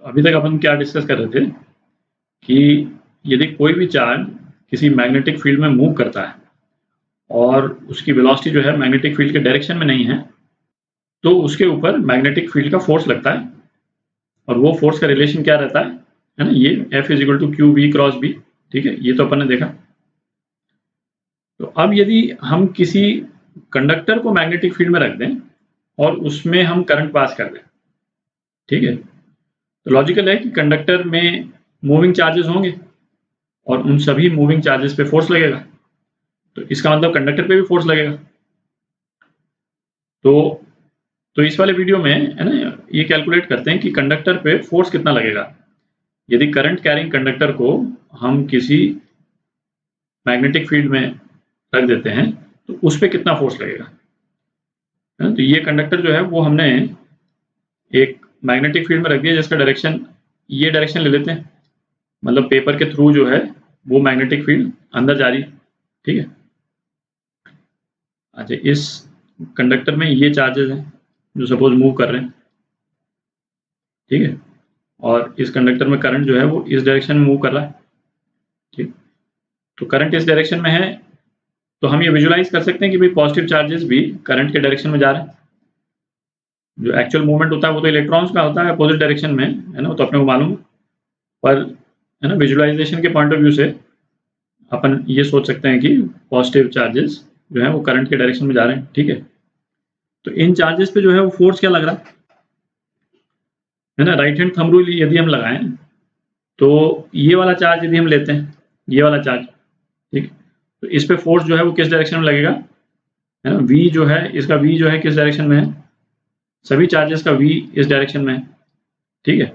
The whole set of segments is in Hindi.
अभी तक अपन क्या डिस्कस कर रहे थे कि यदि कोई भी चार्ज किसी मैग्नेटिक फील्ड में मूव करता है और उसकी वेलोसिटी जो है मैग्नेटिक फील्ड के डायरेक्शन में नहीं है, तो उसके ऊपर मैग्नेटिक फील्ड का फोर्स लगता है और वो फोर्स का रिलेशन क्या रहता है ना, ये F is equal to Q V cross B. ठीक है, ये तो अपन ने देखा। तो अब यदि हम किसी कंडक्टर को मैग्नेटिक फील्ड में रख दें और उसमें हम करंट पास कर दें, ठीक है, तो लॉजिकल है कि कंडक्टर में मूविंग चार्जेस होंगे और उन सभी मूविंग चार्जेस पे फोर्स लगेगा। तो इसका मतलब कंडक्टर पे भी फोर्स लगेगा। तो इस वाले वीडियो में है ना, ये कैलकुलेट करते हैं कि कंडक्टर पे फोर्स कितना लगेगा यदि करंट कैरिंग कंडक्टर को हम किसी मैग्नेटिक फील्ड में रख देते हैं, तो उस पर कितना फोर्स लगेगा। तो ये कंडक्टर जो है वो हमने एक मैग्नेटिक फील्ड में रख दिया जिसका डायरेक्शन, ये डायरेक्शन ले लेते हैं, मतलब पेपर के थ्रू जो है वो मैग्नेटिक फील्ड अंदर जा रही है। ठीक है, अच्छा, इस कंडक्टर में ये चार्जेस हैं जो सपोज मूव कर रहे हैं। ठीक है, और इस कंडक्टर में करंट जो है वो इस डायरेक्शन में मूव कर रहा है। ठीक, तो करंट इस डायरेक्शन में है, तो हम ये विजुलाइज कर सकते हैं कि भाई पॉजिटिव चार्जेस भी करंट के डायरेक्शन में जा रहे हैं। जो एक्चुअल मूवमेंट होता है वो तो इलेक्ट्रॉन्स का होता है अपोजिट डायरेक्शन में, है ना, वो तो अपने को मालूम है। पर है ना, विजुलाइजेशन के पॉइंट ऑफ व्यू से अपन ये सोच सकते हैं कि पॉजिटिव चार्जेस जो है वो करंट के डायरेक्शन में जा रहे हैं। ठीक है, तो इन चार्जेस पे जो है वो फोर्स क्या लग रहा है ना, राइट हैंड थंब रूल यदि हम लगाएं तो ये वाला चार्ज यदि हम लेते हैं, ये वाला चार्ज, ठीक, तो इस पे फोर्स जो है वो किस डायरेक्शन में लगेगा, है ना, v जो है, इसका v जो है किस डायरेक्शन में है, सभी चार्जेस का v इस डायरेक्शन में है। ठीक है,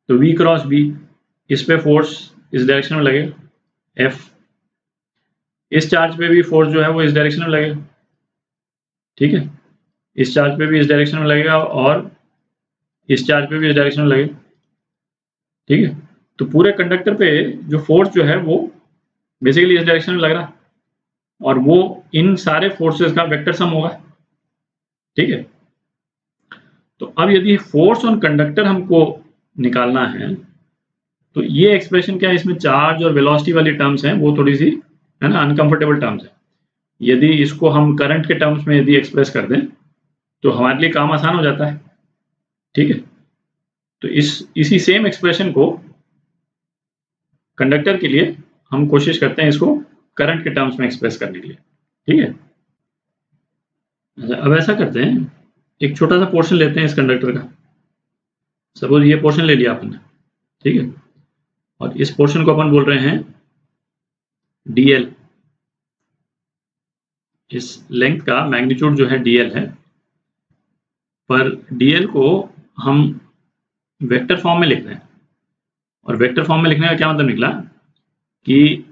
तो v क्रॉस b, इस पे फोर्स इस डायरेक्शन में लगेगा F। इस चार्ज पे भी फोर्स जो है वो इस डायरेक्शन में लगेगा। ठीक है, इस चार्ज पे भी इस डायरेक्शन में लगेगा और इस चार्ज पे भी इस डायरेक्शन में लगेगा। ठीक है, तो पूरे कंडक्टर पे जो फोर्स जो है वो बेसिकली इस डायरेक्शन में लग रहा है और वो इन सारे फोर्सेस का वेक्टर सम होगा। ठीक है, तो अब यदि फोर्स ऑन कंडक्टर हमको निकालना है तो ये एक्सप्रेशन क्या है, इसमें चार्ज और वेलोसिटी वाली टर्म्स हैं वो थोड़ी सी, है ना, अनकंफर्टेबल टर्म्स है। यदि इसको हम करंट के टर्म्स में यदि एक्सप्रेस कर दें तो हमारे लिए काम आसान हो जाता है। ठीक है, तो इसी सेम एक्सप्रेशन को कंडक्टर के लिए हम कोशिश करते हैं इसको करंट के टर्म्स में एक्सप्रेस करने के लिए। ठीक है, अच्छा, अब ऐसा करते हैं, एक छोटा सा पोर्शन लेते हैं इस कंडक्टर का। सपोज ये पोर्शन ले लिया आपने, ठीक है, और इस पोर्शन को अपन बोल रहे हैं dl। इस लेंथ का मैग्नीट्यूड जो है dl है, पर dl को हम वेक्टर फॉर्म में लिख रहे हैं। और वेक्टर फॉर्म में लिखने का क्या मतलब निकला कि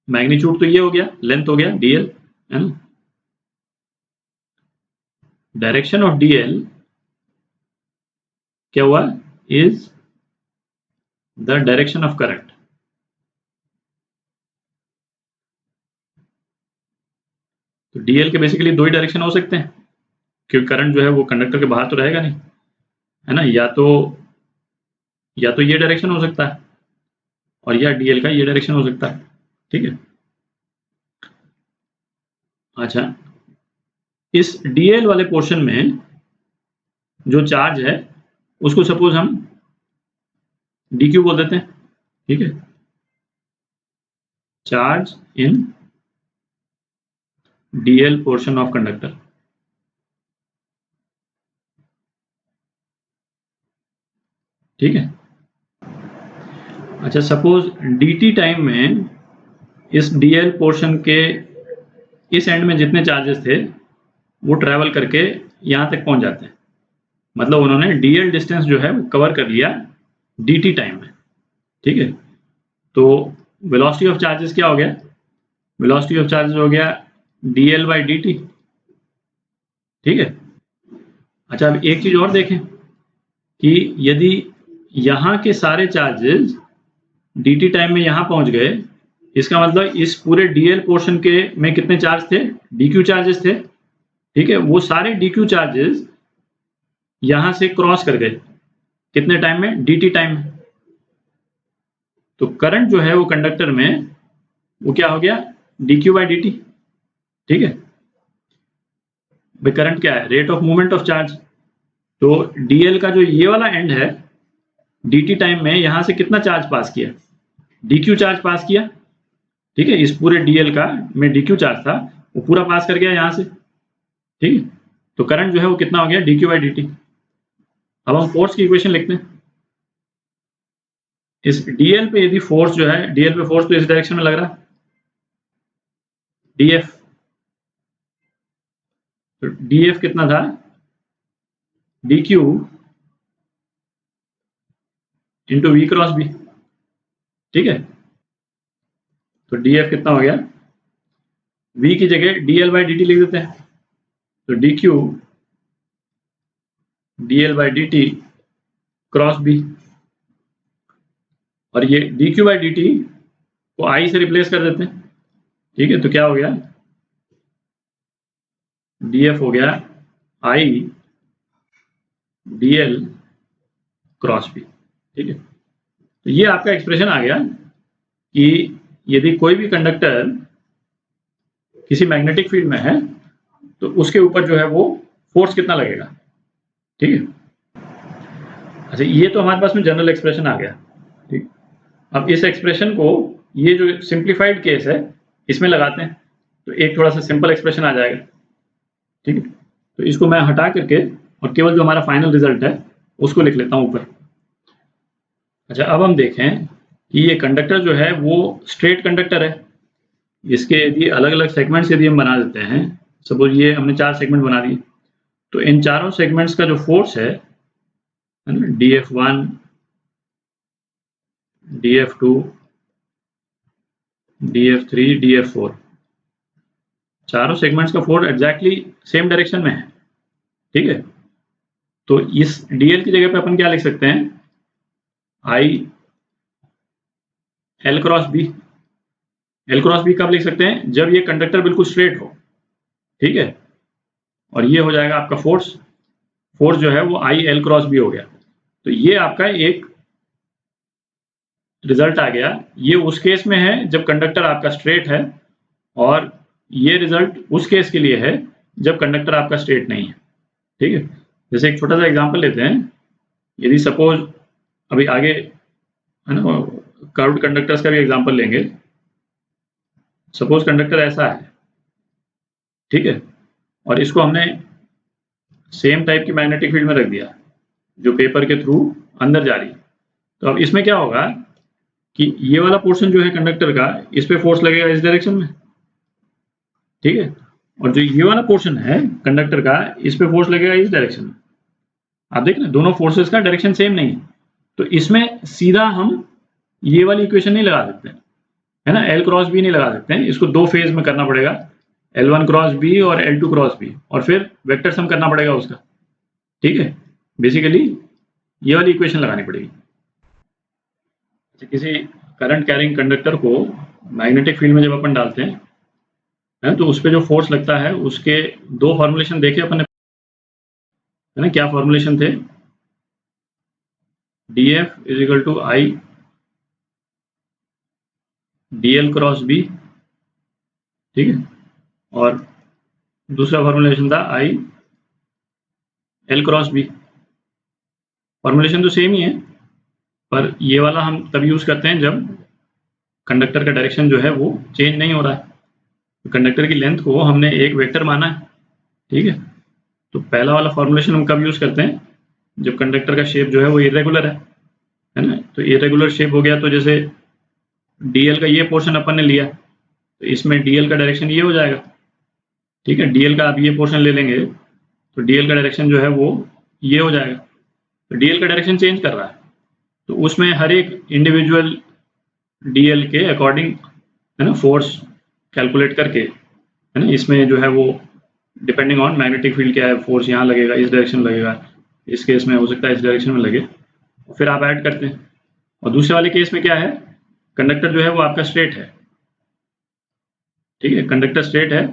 मैग्नीट्यूड तो ये हो गया, लेंथ हो गया dl, है ना, डायरेक्शन ऑफ dl क्या हुआ, is the direction of current. तो dl के बेसिकली दो ही डायरेक्शन हो सकते हैं, क्योंकि करंट जो है वो कंडक्टर के बाहर तो रहेगा नहीं, है ना, या तो ये डायरेक्शन हो सकता है और या dl का ये डायरेक्शन हो सकता है। ठीक है, अच्छा, इस dl वाले पोर्शन में जो चार्ज है उसको सपोज हम dq बोल देते हैं। ठीक है, charge in dl portion of conductor. ठीक है, अच्छा, सपोज dt टाइम में इस dl पोर्शन के इस एंड में जितने चार्जेस थे वो ट्रेवल करके यहां तक पहुंच जाते हैं, मतलब उन्होंने dl डिस्टेंस जो है वो कवर कर लिया dt टाइम में। ठीक है, तो वेलोसिटी ऑफ चार्जेस क्या हो गया, वेलोसिटी ऑफ चार्जेस हो गया dl बाई dt। ठीक है, अच्छा, अब एक चीज और देखें कि यदि यहाँ के सारे चार्जेस dt टाइम में यहाँ पहुंच गए, इसका मतलब इस पूरे dl पोर्शन के में कितने चार्ज थे, dq चार्जेस थे। ठीक है, वो सारे dq चार्जेस यहां से क्रॉस कर गए कितने टाइम में? dt टाइम में। तो करंट जो है वो कंडक्टर में वो क्या हो गया? dq/dt। ठीक है, भाई करंट क्या है? Rate of movement of charge. तो dl का जो ये वाला एंड है, dt टाइम में यहां से कितना चार्ज पास किया? dq चार्ज पास किया। ठीक है, इस पूरे dl का में dq चार्ज था, वो पूरा पास कर गया यहां से। ठीक है, तो करंट जो है वो कितना हो गया? dq/dt। अब हम फोर्स की इक्वेशन लिखते हैं। इस dl पे यदि फोर्स जो है, dl पे फोर्स तो इस डायरेक्शन में लग रहा है, df। तो df कितना था? dq into v cross b। ठीक है, तो df कितना हो गया? v की जगह dl/dt लिख देते हैं। तो dq dl/dt क्रॉस b, और ये dq/dt को I से रिप्लेस कर देते हैं। ठीक है, तो क्या हो गया? df हो गया I dl क्रॉस b। ठीक है, तो ये आपका एक्सप्रेशन आ गया कि यदि कोई भी कंडक्टर किसी मैग्नेटिक फील्ड में है तो उसके ऊपर जो है वो फोर्स कितना लगेगा। ठीक है, अच्छा ये तो हमारे पास में जनरल एक्सप्रेशन आ गया। ठीक, अब इस एक्सप्रेशन को ये जो सिंप्लीफाइड केस है इसमें लगाते हैं तो एक थोड़ा सा सिंपल एक्सप्रेशन आ जाएगा। ठीक है, तो इसको मैं हटा करके और केवल जो हमारा फाइनल रिजल्ट है उसको लिख लेता हूँ ऊपर। अच्छा, अब हम देखें कि ये कंडक्टर जो है वो स्ट्रेट कंडक्टर है। इसके यदि अलग अलग सेगमेंट्स यदि हम बना देते हैं, सपोज ये हमने 4 सेगमेंट बना दिए, तो इन चारों सेगमेंट्स का जो फोर्स है ना, df1 df2 df3 df4, चारों सेगमेंट्स का फोर्स एग्जैक्टली सेम डायरेक्शन में है। ठीक है, तो इस dl की जगह पे अपन क्या लिख सकते हैं? I l क्रॉस b। l क्रॉस b कब लिख सकते हैं? जब ये कंडक्टर बिल्कुल स्ट्रेट हो। ठीक है, और ये हो जाएगा आपका फोर्स। फोर्स जो है वो I l क्रॉस b हो गया। तो ये आपका एक रिजल्ट आ गया। ये उस केस में है जब कंडक्टर आपका स्ट्रेट है, और ये रिजल्ट उस केस के लिए है जब कंडक्टर आपका स्ट्रेट नहीं है। ठीक है, जैसे एक छोटा सा एग्जांपल लेते हैं। यदि सपोज अभी आगे है ना कर्व्ड कंडक्टर्स का भी एग्जांपल लेंगे। सपोज कंडक्टर ऐसा है, ठीक है, और इसको हमने सेम टाइप की मैग्नेटिक फील्ड में रख दिया जो पेपर के थ्रू अंदर जा रही है। तो अब इसमें क्या होगा कि ये वाला पोर्शन जो है कंडक्टर का, इस पे फोर्स लगेगा इस डायरेक्शन में। ठीक है, और जो ये वाला पोर्शन है कंडक्टर का, इस पे फोर्स लगेगा इस डायरेक्शन में। आप देख रहे हैं दोनों फोर्सेस का डायरेक्शन सेम नहीं है, तो इसमें सीधा हम ये वाली इक्वेशन नहीं लगा सकते, है ना, एल क्रॉस बी नहीं लगा सकते हैं। इसको दो फेज में करना पड़ेगा, L1 क्रॉस बी और L2 क्रॉस बी, और फिर वेक्टर सम करना पड़ेगा उसका। ठीक है, बेसिकली ये वाली इक्वेशन लगानी पड़ेगी। किसी करंट कैरिंग कंडक्टर को मैग्नेटिक फील्ड में जब अपन डालते हैं है, तो उस पर जो फोर्स लगता है उसके दो फॉर्मुलेशन देखे अपन ने, है ना। क्या फॉर्मुलेशन थे? df is equal to I dl cross B. ठीक है, और दूसरा फॉर्मुलेशन था I L cross B. Formulation तो सेम ही है, पर ये वाला हम तब यूज करते हैं जब कंडक्टर का डायरेक्शन जो है वो चेंज नहीं हो रहा है। तो कंडक्टर की लेंथ को हमने एक वेक्टर माना है। ठीक है, तो पहला वाला फॉर्मुलेशन हम कब यूज करते हैं? जब कंडक्टर का शेप जो है वो इरेगुलर है ना। तो इरेगुलर शेप हो गया, तो जैसे डीएल का ये पोर्शन अपन ने लिया, तो इसमें डीएल का डायरेक्शन ये हो जाएगा। ठीक है, डीएल का आप ये पोर्शन ले लेंगे तो डीएल का डायरेक्शन जो है वो ये हो जाएगा। तो डीएल का डायरेक्शन चेंज कर रहा है, तो उसमें हर एक इंडिविजुअल डीएल के अकॉर्डिंग, है ना, फोर्स कैलकुलेट करके, है ना, इसमें जो है वो डिपेंडिंग ऑन मैग्नेटिक फील्ड क्या है, फोर्स यहाँ लगेगा, इस डायरेक्शन लगेगा, इस केस में हो सकता है इस डायरेक्शन में लगे, फिर आप ऐड करते हैं। और दूसरे वाले केस में क्या है? कंडक्टर जो है वो आपका स्ट्रेट है। ठीक है, कंडक्टर स्ट्रेट है,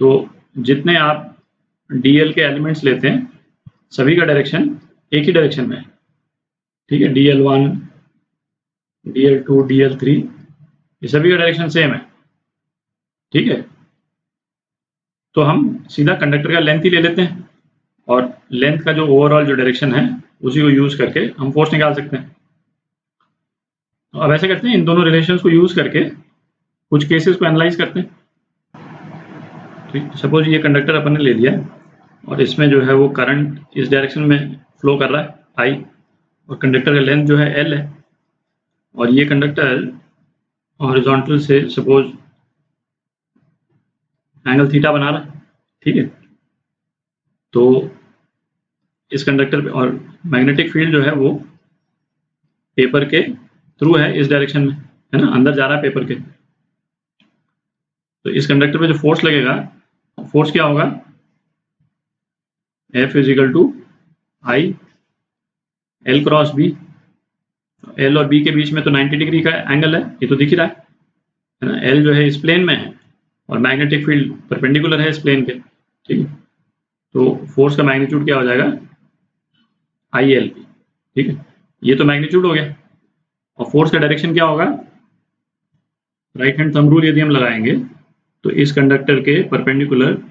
तो जितने आप डीएल के एलिमेंट्स लेते हैं सभी का डायरेक्शन एक ही डायरेक्शन में है। ठीक है, DL1, DL2, DL3, ये सभी का डायरेक्शन सेम है। ठीक है, तो हम सीधा कंडक्टर का लेंथ ही ले लेते हैं और लेंथ का जो ओवरऑल जो डायरेक्शन है उसी को यूज करके हम फोर्स निकाल सकते हैं। तो अब ऐसे करते हैं, इन दोनों रिलेशंस को यूज करके कुछ केसेस को एनालाइज करते हैं। तो सपोज ये कंडक्टर अपन ने ले लिया और इसमें जो है वो करंट इस डायरेक्शन में फ्लो कर रहा है I, और कंडक्टर का लेंथ जो है L है, और ये कंडक्टर हॉरिजॉन्टल से सपोज एंगल थीटा बना रहा है। ठीक है, तो इस कंडक्टर पे और मैग्नेटिक फील्ड जो है वो पेपर के थ्रू है इस डायरेक्शन में, है ना, अंदर जा रहा है पेपर के। तो इस कंडक्टर पे जो फोर्स लगेगा, फोर्स क्या होगा, F is equal to I L क्रॉस B। L और B के बीच में तो 90 डिग्री का एंगल है, ये तो दिख ही रहा है ना। L जो है इस प्लेन में है और मैग्नेटिक फील्ड परपेंडिकुलर है इस प्लेन के। ठीक है, तो फोर्स का मैग्नीट्यूड क्या हो जाएगा, IL। ठीक है, ये तो मैग्नीट्यूड हो गया, और फोर्स का डायरेक्शन क्या होगा, राइट हैंड थंब रूल यदि हम लगाएंगे तो इस कंडक्टर के परपेंडिकुलर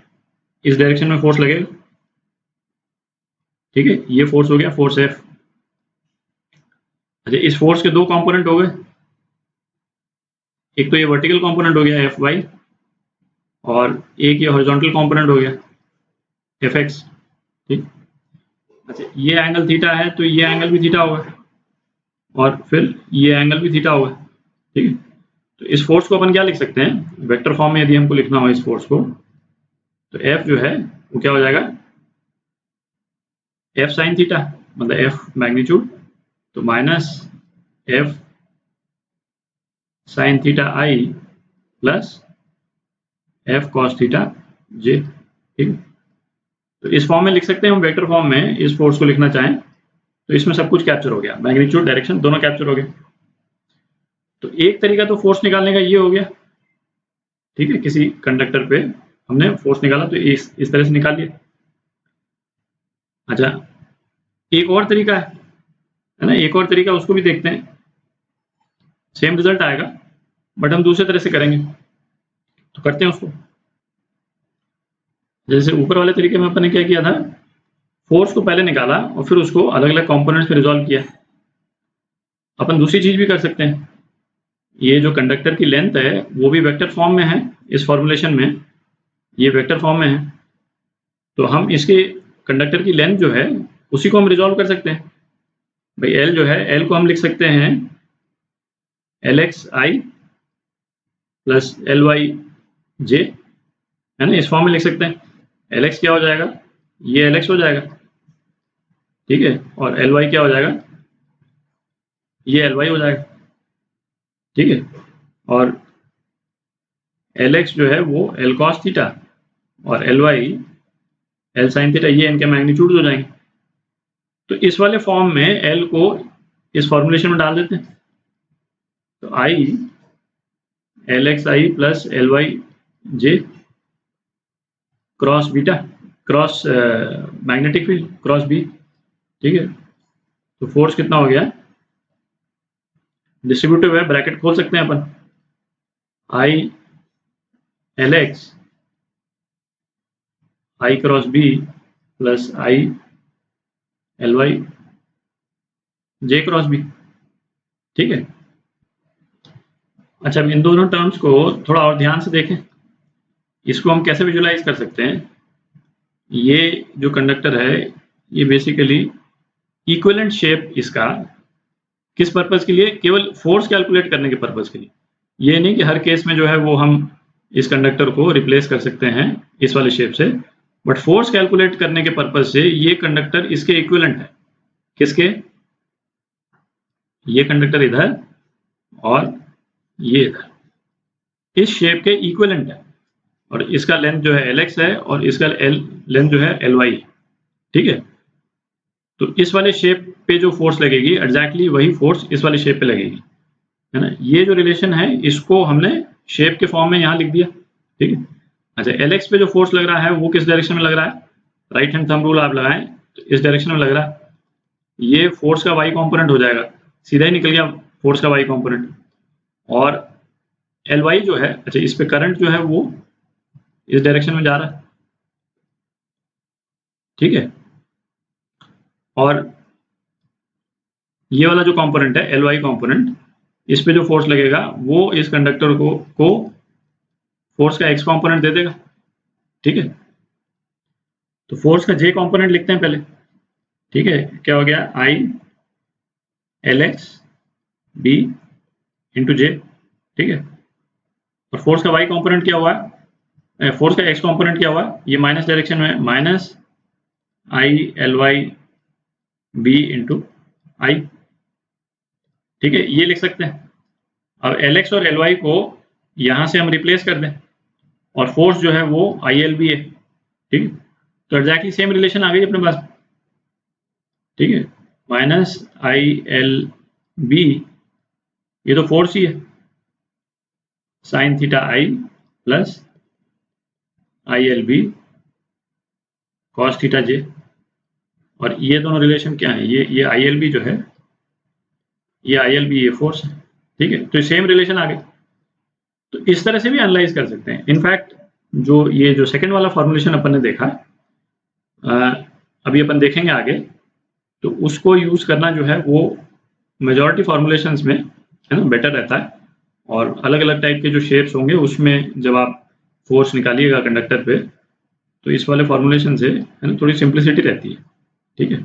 इस डायरेक्शन में फोर्स लगेगा। ठीक है, ये फोर्स हो गया फोर्स F। अच्छा, इस फोर्स के दो कंपोनेंट हो गए, एक तो ये वर्टिकल कंपोनेंट हो गया Fy और एक ये हॉरिजॉन्टल कंपोनेंट हो गया Fx। ठीक, अच्छा ये एंगल थीटा है तो ये एंगल भी थीटा होगा और फिर ये एंगल भी थीटा होगा। ठीक है, तो इस फोर्स को अपन क्या लिख सकते हैं, वेक्टर फॉर्म में यदि हमको लिखना हो इस फोर्स को, तो F जो है वो क्या हो जाएगा, F साइन थीटा, मतलब F मैग्नीट्यूड, तो minus F sine theta I plus F cos theta J। ठीक है, तो इस फॉर्म में लिख सकते हैं हम, वेक्टर फॉर्म में इस फोर्स को लिखना चाहें तो इसमें सब कुछ कैप्चर हो गया, मैग्नीट्यूड डायरेक्शन दोनों कैप्चर हो गए। तो एक तरीका तो फोर्स निकालने का ये हो गया। ठीक है, किसी कंडक्टर पे हमने फोर्स निकाला तो इस तरह से निकाल लिया। अच्छा, एक और तरीका है ना, एक और तरीका, उसको भी देखते हैं, सेम रिजल्ट आएगा बट हम दूसरे तरह से करेंगे, तो करते हैं उसको। जैसे ऊपर वाले तरीके में अपन ने क्या किया था, फोर्स को पहले निकाला और फिर उसको अलग अलग कंपोनेंट्स में रिजॉल्व किया। अपन दूसरी चीज भी कर सकते हैं, ये जो कंडक्टर की लेंथ है वो भी वेक्टर फॉर्म में है, इस फॉर्मुलेशन में ये वेक्टर फॉर्म में है, तो हम इसके कंडक्टर की लेंथ जो है उसी को हम रिजॉल्व कर सकते हैं। भाई L जो है, L को हम लिख सकते हैं LXI प्लस LYJ, है ना, इस फॉर्म में लिख सकते हैं। LX क्या हो जाएगा, ये LX हो जाएगा। ठीक है, और LY क्या हो जाएगा, ये LY हो जाएगा। ठीक है, और LX जो है वो L cos थीटा और LY L sin थीटा, ये इनके मैग्नीट्यूड हो जाएंगे। तो इस वाले फॉर्म में L को इस फॉर्मुलेशन में डाल देते हैं, तो I LXI plus LYJ cross beta, cross magnetic field cross B। ठीक है, तो फोर्स कितना हो गया, डिस्ट्रीब्यूटिव है, ब्रैकेट खोल सकते हैं अपन, I LX I cross B plus I LY J cross B। ठीक है, अच्छा अब इन दोनों टर्म्स को थोड़ा और ध्यान से देखें, इसको हम कैसे विजुलाइज कर सकते हैं। ये जो कंडक्टर है ये बेसिकली इक्विवेलेंट शेप इसका किस पर्पस के लिए, केवल फोर्स कैलकुलेट करने के पर्पस के लिए, ये नहीं कि हर केस में जो है वो हम इस कंडक्टर को रिप्लेस कर सकते हैं इस वाले शेप से, बट फोर्स कैलकुलेट करने के पर्पस से ये कंडक्टर इसके इक्विवेलेंट है। किसके, ये कंडक्टर इधर और ये इधर, इस शेप के इक्विवेलेंट है, और इसका लेंथ जो है LX है और इसका लेंथ जो है LY है। ठीक है, तो इस वाले शेप पे जो फोर्स लगेगी एग्जैक्टली वही फोर्स इस वाले शेप पे लगेगी, है ना। ये जो रिलेशन है इसको हमने शेप के फॉर्म में यहाँ लिख दिया। ठीक है, अच्छा LX पे जो फोर्स लग रहा है वो किस डायरेक्शन में लग रहा है, राइट हैंड थंब रूल आप लगाएं तो इस डायरेक्शन में लग रहा है, ये फोर्स का वाई कंपोनेंट हो जाएगा, सीधा ही निकल गया फोर्स का वाई कंपोनेंट। और एल वाई जो है, अच्छा इस पे करंट जो है वो इस डायरेक्शन में जा रहा है, ठीक है। और ये वाला जो कंपोनेंट है एल वाई कंपोनेंट, इस पे जो फोर्स लगेगा वो इस कंडक्टर को फोर्स का एक्स कंपोनेंट दे देगा, ठीक है। तो फोर्स का जे कंपोनेंट लिखते हैं पहले, ठीक है। क्या हो गया, I L X B into J, ठीक है। और फोर्स का वाई कंपोनेंट क्या हुआ है, फोर्स का एक्स कंपोनेंट क्या हुआ, ये माइनस डायरेक्शन में minus I L Y B into I, ठीक है। ये लिख सकते हैं। अब एल एक्स और एल वाई को यहां से हम रिप्लेस कर दें, और फोर्स जो है वो आई एल बी है, ठीक है। तो एग्जैक्टली सेम रिलेशन आ गई अपने पास, ठीक है। माइनस आई एल बी, ये तो फोर्स ही है, sine theta I plus I L B cos theta J. और ये दोनों रिलेशन क्या है, ये आई एल बी जो है, ये आई एल बी ये फोर्स है, ठीक है। तो सेम रिलेशन आ गई। तो इस तरह से भी एनालाइज कर सकते हैं। इनफैक्ट जो सेकंड वाला फॉर्मुलेशन अपन ने देखा, अभी अपन देखेंगे आगे, तो उसको यूज करना जो है वो मेजॉरिटी फॉर्मुलेशंस में है ना बेटर रहता है। और अलग अलग टाइप के जो शेप्स होंगे उसमें जब आप फोर्स निकालिएगा कंडक्टर पे, तो इस वाले फॉर्मुलेशन से है ना थोड़ी सिंप्लिसिटी रहती है, ठीक है।